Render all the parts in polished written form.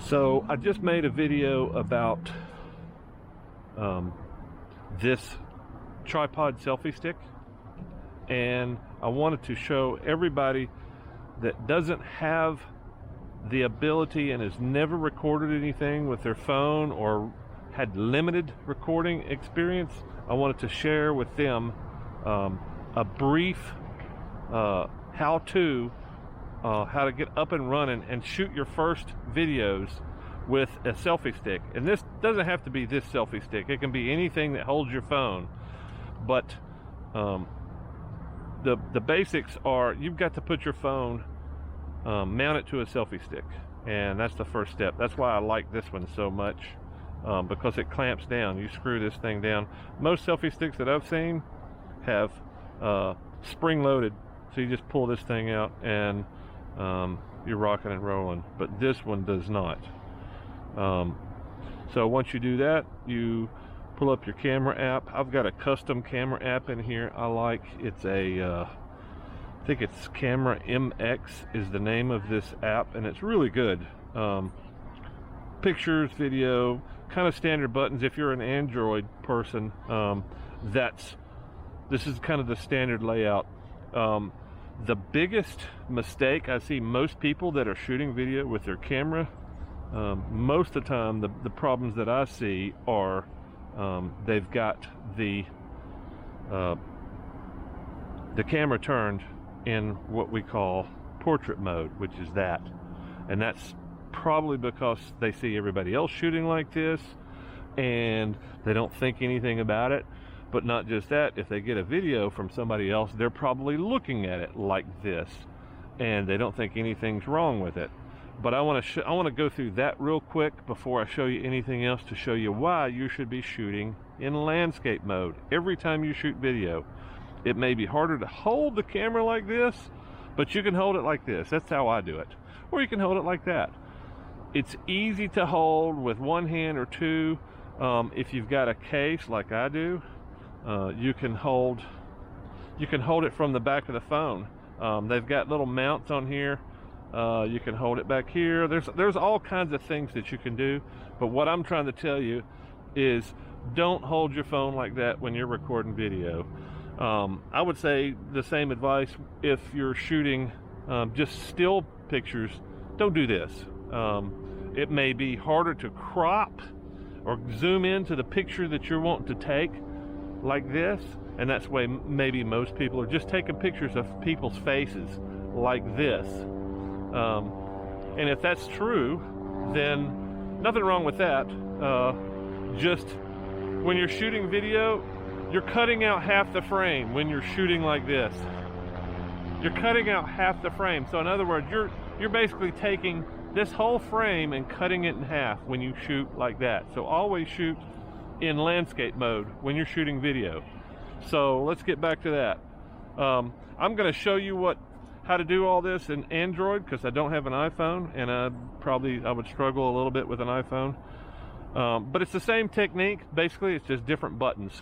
So I just made a video about this tripod selfie stick, and I wanted to show everybody that doesn't have the ability and has never recorded anything with their phone or had limited recording experience. I wanted to share with them a brief how-to how to get up and running and shoot your first videos with a selfie stick. And this doesn't have to be this selfie stick. It can be anything that holds your phone. But the basics are, you've got to put your phone, mount it to a selfie stick, and that's the first step. That's why I like this one so much, because it clamps down. You screw this thing down. Most selfie sticks that I've seen have spring-loaded, so you just pull this thing out and you're rocking and rolling. But this one does not. So once you do that, you pull up your camera app. I've got a custom camera app in here I like. It's a I think it's Camera MX is the name of this app, and it's really good. Pictures, video, kind of standard buttons. If you're an Android person, this is kind of the standard layout. The biggest mistake I see most people that are shooting video with their camera, most of the time the problems that I see are they've got the camera turned in what we call portrait mode, which is that. And that's probably because they see everybody else shooting like this and they don't think anything about it. But not just that, if they get a video from somebody else, they're probably looking at it like this and they don't think anything's wrong with it. But I want to go through that real quick before I show you anything else, to show you why you should be shooting in landscape mode every time you shoot video. It may be harder to hold the camera like this, but you can hold it like this. That's how I do it. Or you can hold it like that. It's easy to hold with one hand or two. If you've got a case like I do, you can hold it from the back of the phone. They've got little mounts on here. You can hold it back here. There's all kinds of things that you can do, but what I'm trying to tell you is don't hold your phone like that when you're recording video. I would say the same advice if you're shooting just still pictures. Don't do this. It may be harder to crop or zoom into the picture that you're wanting to take like this, and that's why maybe most people are just taking pictures of people's faces like this. And if that's true, then nothing wrong with that. Just when you're shooting video, you're cutting out half the frame when you're shooting like this. You're cutting out half the frame. So in other words, you're basically taking this whole frame and cutting it in half when you shoot like that. So always shoot in landscape mode when you're shooting video. So let's get back to that. I'm going to show you how to do all this in Android, because I don't have an iPhone, and I would struggle a little bit with an iPhone. But it's the same technique. Basically, it's just different buttons.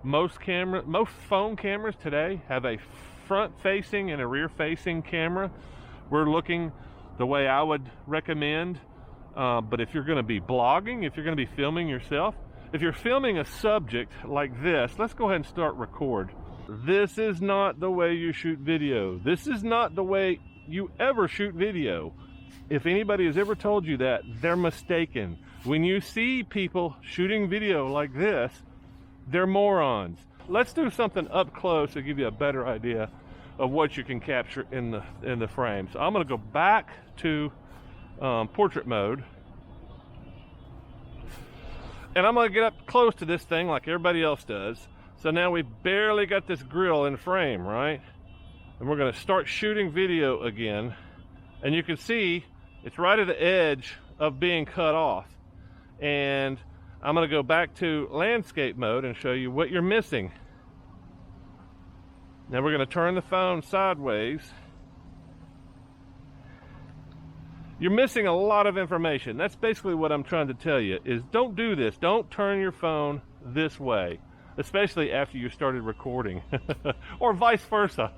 Most phone cameras today have a front-facing and a rear-facing camera. We're looking the way I would recommend. But if you're going to be blogging, if you're going to be filming yourself, if you're filming a subject like this, let's go ahead and start record. This is not the way you shoot video. This is not the way you ever shoot video. If anybody has ever told you that, they're mistaken. When you see people shooting video like this, they're morons. Let's do something up close to give you a better idea of what you can capture in the frame. So I'm going to go back to portrait mode, and I'm going to get up close to this thing like everybody else does. So now we've barely got this grill in frame, right? And we're going to start shooting video again, and you can see it's right at the edge of being cut off. And I'm going to go back to landscape mode and show you what you're missing. Now we're going to turn the phone sideways. You're missing a lot of information. That's basically what I'm trying to tell you, is don't do this. Don't turn your phone this way, especially after you started recording, or vice versa.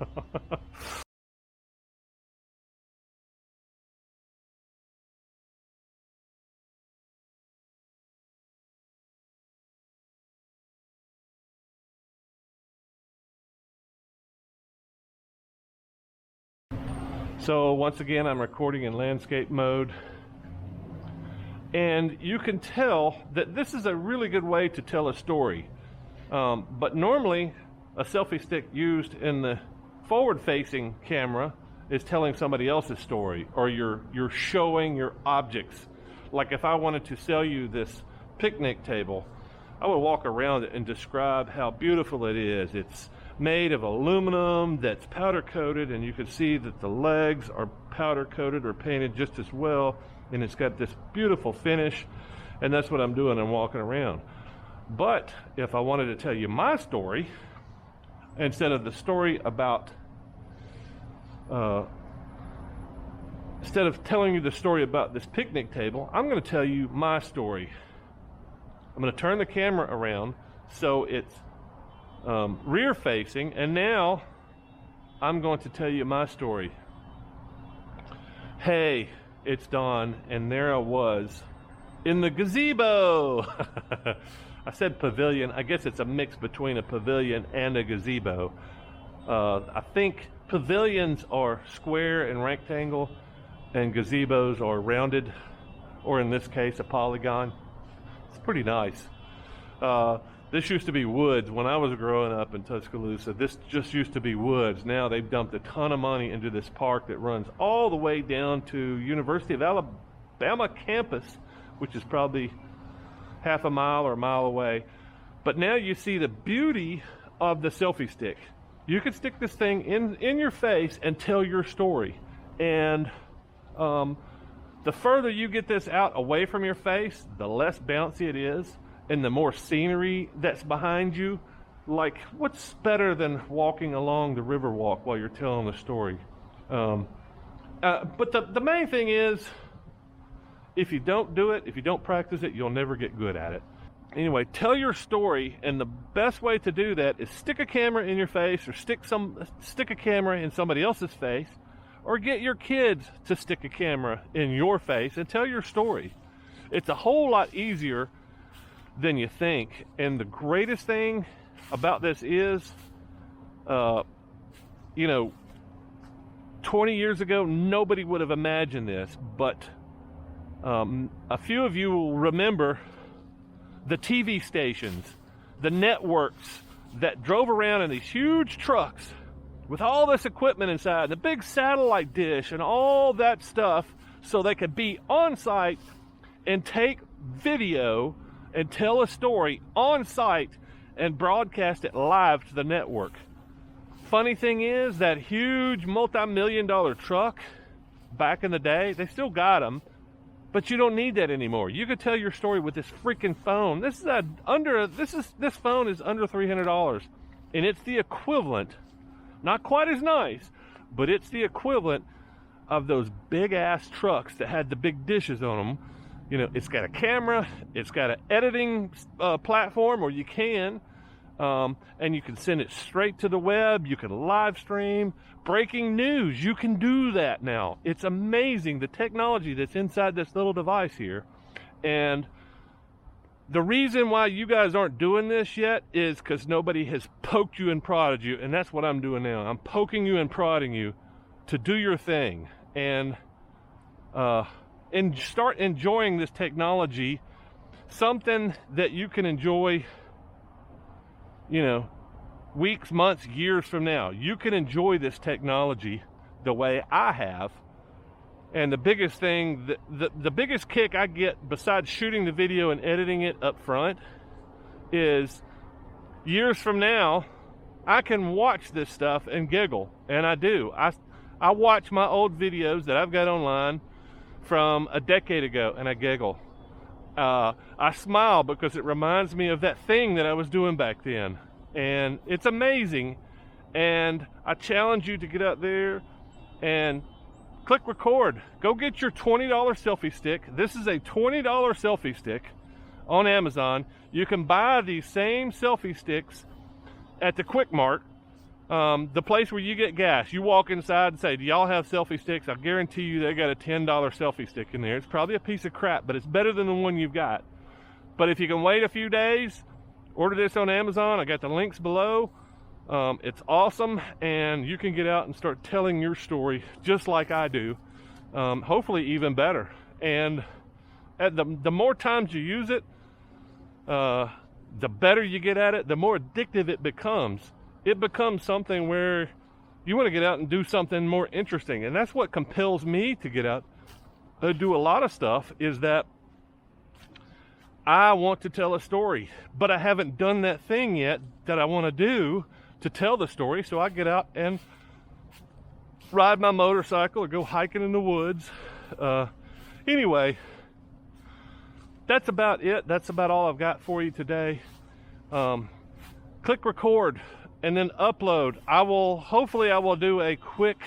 So once again, I'm recording in landscape mode. And you can tell that this is a really good way to tell a story. But normally, a selfie stick used in the forward-facing camera is telling somebody else's story, or you're showing your objects. Like if I wanted to sell you this picnic table, I would walk around it and describe how beautiful it is. It's made of aluminum that's powder coated, and you can see that the legs are powder coated or painted just as well, and it's got this beautiful finish, and that's what I'm doing. I'm walking around. But if I wanted to tell you my story, instead of the story about instead of telling you the story about this picnic table, I'm going to tell you my story. I'm going to turn the camera around so it's rear facing, and now I'm going to tell you my story. Hey, it's dawn, and there I was in the gazebo. I said pavilion. I guess it's a mix between a pavilion and a gazebo. I think pavilions are square and rectangle, and gazebos are rounded, or in this case, a polygon. It's pretty nice. This used to be woods when I was growing up in Tuscaloosa. This just used to be woods. Now they've dumped a ton of money into this park that runs all the way down to University of Alabama campus, which is probably half a mile or a mile away. But now you see the beauty of the selfie stick. You can stick this thing in your face and tell your story. And the further you get this out away from your face, the less bouncy it is, and the more scenery that's behind you. Like, what's better than walking along the Riverwalk while you're telling the story? But the main thing is, if you don't do it, if you don't practice it, you'll never get good at it. Anyway, tell your story, and the best way to do that is stick a camera in your face, or stick a camera in somebody else's face, or get your kids to stick a camera in your face and tell your story. It's a whole lot easier than you think. And the greatest thing about this is, 20 years ago, nobody would have imagined this, but a few of you will remember the TV stations, the networks that drove around in these huge trucks with all this equipment inside, the big satellite dish and all that stuff, so they could be on site and take video and tell a story on site and broadcast it live to the network. Funny thing is, that huge multi-million-dollar truck back in the day, they still got them, but you don't need that anymore. You could tell your story with this freaking phone. This phone is under $300, and it's the equivalent, not quite as nice, but it's the equivalent of those big ass trucks that had the big dishes on them. You know, it's got a camera, it's got an editing platform, or you can, and you can send it straight to the web. You can live stream breaking news. You can do that now. It's amazing, the technology that's inside this little device here. And the reason why you guys aren't doing this yet is because nobody has poked you and prodded you, and that's what I'm doing now. I'm poking you and prodding you to do your thing and start enjoying this technology, something that you can enjoy, weeks, months, years from now. You can enjoy this technology the way I have. And the biggest thing, the biggest kick I get besides shooting the video and editing it up front is years from now, I can watch this stuff and giggle. And I do. I watch my old videos that I've got online from a decade ago, and I giggle. I smile because it reminds me of that thing that I was doing back then. And it's amazing. And I challenge you to get out there and click record. Go get your $20 selfie stick. This is a $20 selfie stick on Amazon. You can buy these same selfie sticks at the Quick Mart, the place where you get gas. You walk inside and say, do y'all have selfie sticks? I guarantee you they got a $10 selfie stick in there. It's probably a piece of crap, but it's better than the one you've got. But if you can wait a few days, order this on Amazon. I got the links below. It's awesome, and you can get out and start telling your story just like I do, hopefully even better. And the more times you use it, the better you get at it, the more addictive it becomes. It becomes something where you want to get out and do something more interesting. And that's what compels me to get out and do a lot of stuff, is that I want to tell a story, but I haven't done that thing yet that I want to do to tell the story. So I get out and ride my motorcycle or go hiking in the woods. Anyway, that's about it. That's about all I've got for you today. Click record and then upload. Hopefully I will do a quick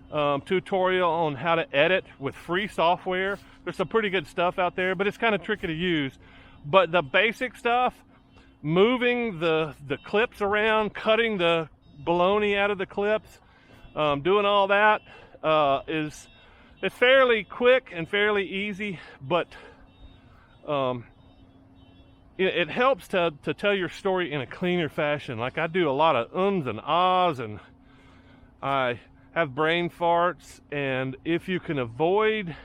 tutorial on how to edit with free software. There's some pretty good stuff out there, but it's kind of tricky to use. But the basic stuff, moving the clips around, cutting the baloney out of the clips, doing all that, it's fairly quick and fairly easy, but it helps to tell your story in a cleaner fashion. Like, I do a lot of ums and ahs, and I have brain farts, and if you can avoid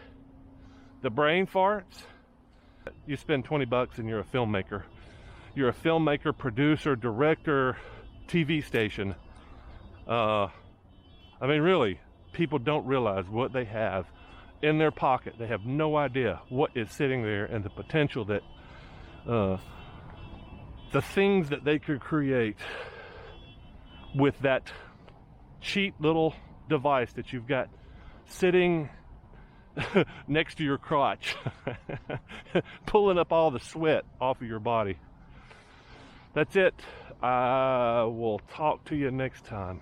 the brain farts, you spend 20 bucks and you're a filmmaker. You're a filmmaker, producer, director, TV station. I mean, really, people don't realize what they have in their pocket. They have no idea what is sitting there, and the potential that the things that they could create with that cheap little device that you've got sitting next to your crotch, pulling up all the sweat off of your body. That's it. I will talk to you next time.